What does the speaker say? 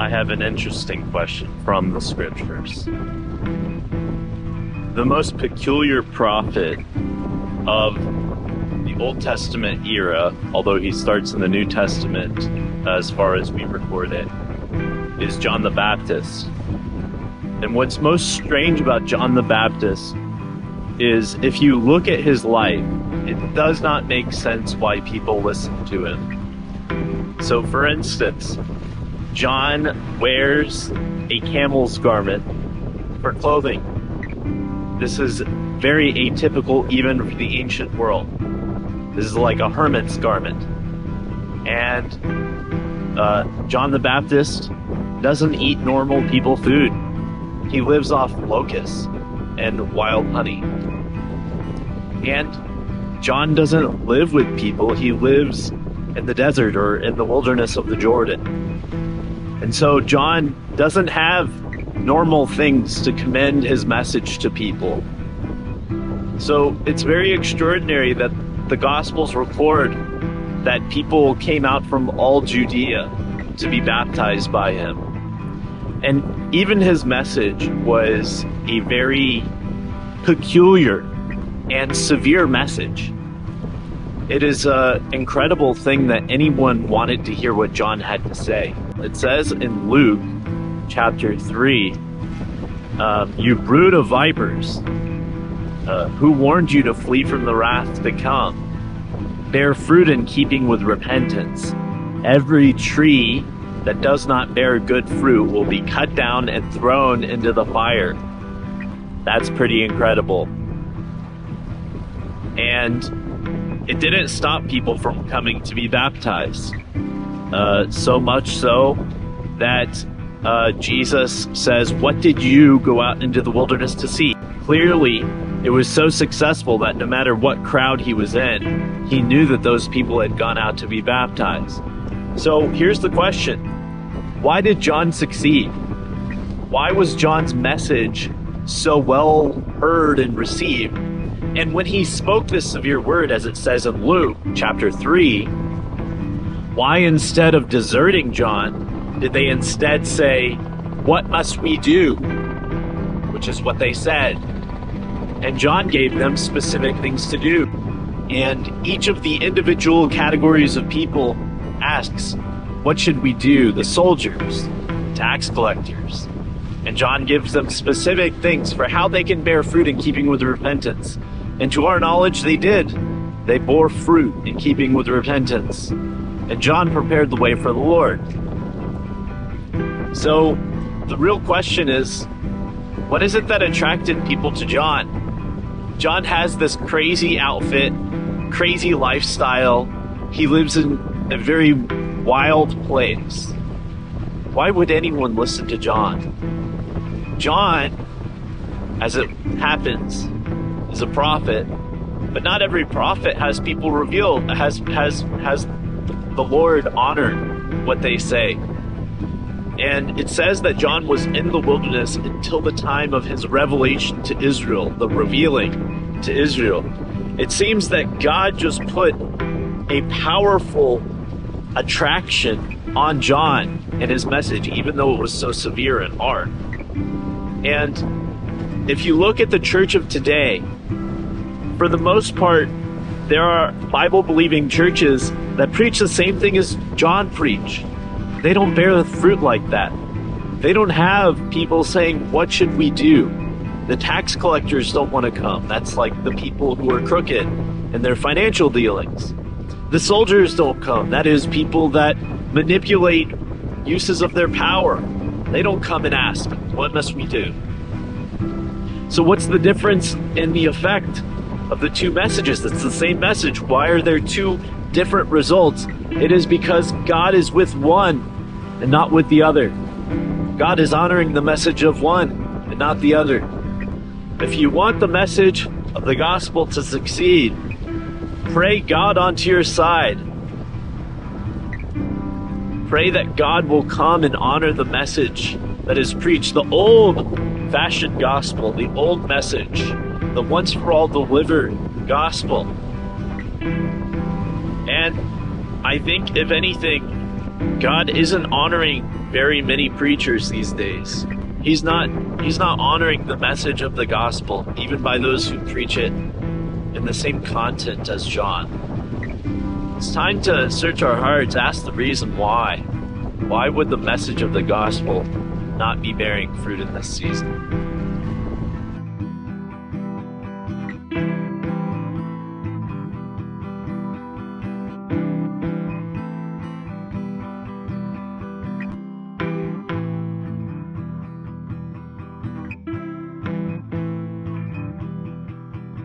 I have an interesting question from the scriptures. The most peculiar prophet of the Old Testament era, although he starts in the New Testament as far as we record it, is John the Baptist. And what's most strange about John the Baptist is if you look at his life, it does not make sense why people listen to him. So for instance, John wears a camel's garment for clothing. This is very atypical even for the ancient world. This is like a hermit's garment. And John the Baptist doesn't eat normal people food. He lives off locusts and wild honey. And John doesn't live with people. He lives in the desert or in the wilderness of the Jordan. And so John doesn't have normal things to commend his message to people. So it's very extraordinary that the Gospels record that people came out from all Judea to be baptized by him. And even his message was a very peculiar and severe message. It is an incredible thing that anyone wanted to hear what John had to say. It says in Luke chapter 3, you brood of vipers, who warned you to flee from the wrath to come? Bear fruit in keeping with repentance. Every tree that does not bear good fruit will be cut down and thrown into the fire. That's pretty incredible. And it didn't stop people from coming to be baptized. So much so that Jesus says, "What did you go out into the wilderness to see?" Clearly, it was so successful that no matter what crowd he was in, he knew that those people had gone out to be baptized. So here's the question. Why did John succeed? Why was John's message so well heard and received? And when he spoke this severe word, as it says in Luke chapter 3, why instead of deserting John, did they instead say, "What must we do?" Which is what they said. And John gave them specific things to do. And each of the individual categories of people asks, what should we do? The soldiers, tax collectors. And John gives them specific things for how they can bear fruit in keeping with repentance. And to our knowledge, they did. They bore fruit in keeping with repentance. And John prepared the way for the Lord. So the real question is, what is it that attracted people to John? John has this crazy outfit, crazy lifestyle. He lives in a very wild place. Why would anyone listen to John? John, as it happens, is a prophet, but not every prophet has people revealed, has the Lord honor what they say. And it says that John was in the wilderness until the time of his revelation to Israel, the revealing to Israel. It seems that God just put a powerful attraction on John and his message, even though it was so severe and hard. And if you look at the church of today, for the most part, there are Bible-believing churches that preach the same thing as John preached. They don't bear the fruit like that. They don't have people saying, what should we do? The tax collectors don't want to come. That's like the people who are crooked in their financial dealings. The soldiers don't come. That is people that manipulate uses of their power. They don't come and ask, what must we do? So what's the difference in the effect of the two messages? It's the same message. Why are there two different results? It is because God is with one and not with the other. God is honoring the message of one and not the other. If you want the message of the gospel to succeed, pray God onto your side. Pray that God will come and honor the message that is preached, the old-fashioned gospel, the old message, the once-for-all delivered gospel. And I think, if anything, God isn't honoring very many preachers these days. He's not honoring the message of the gospel, even by those who preach it in the same content as John. It's time to search our hearts, ask the reason why. Why would the message of the gospel not be bearing fruit in this season?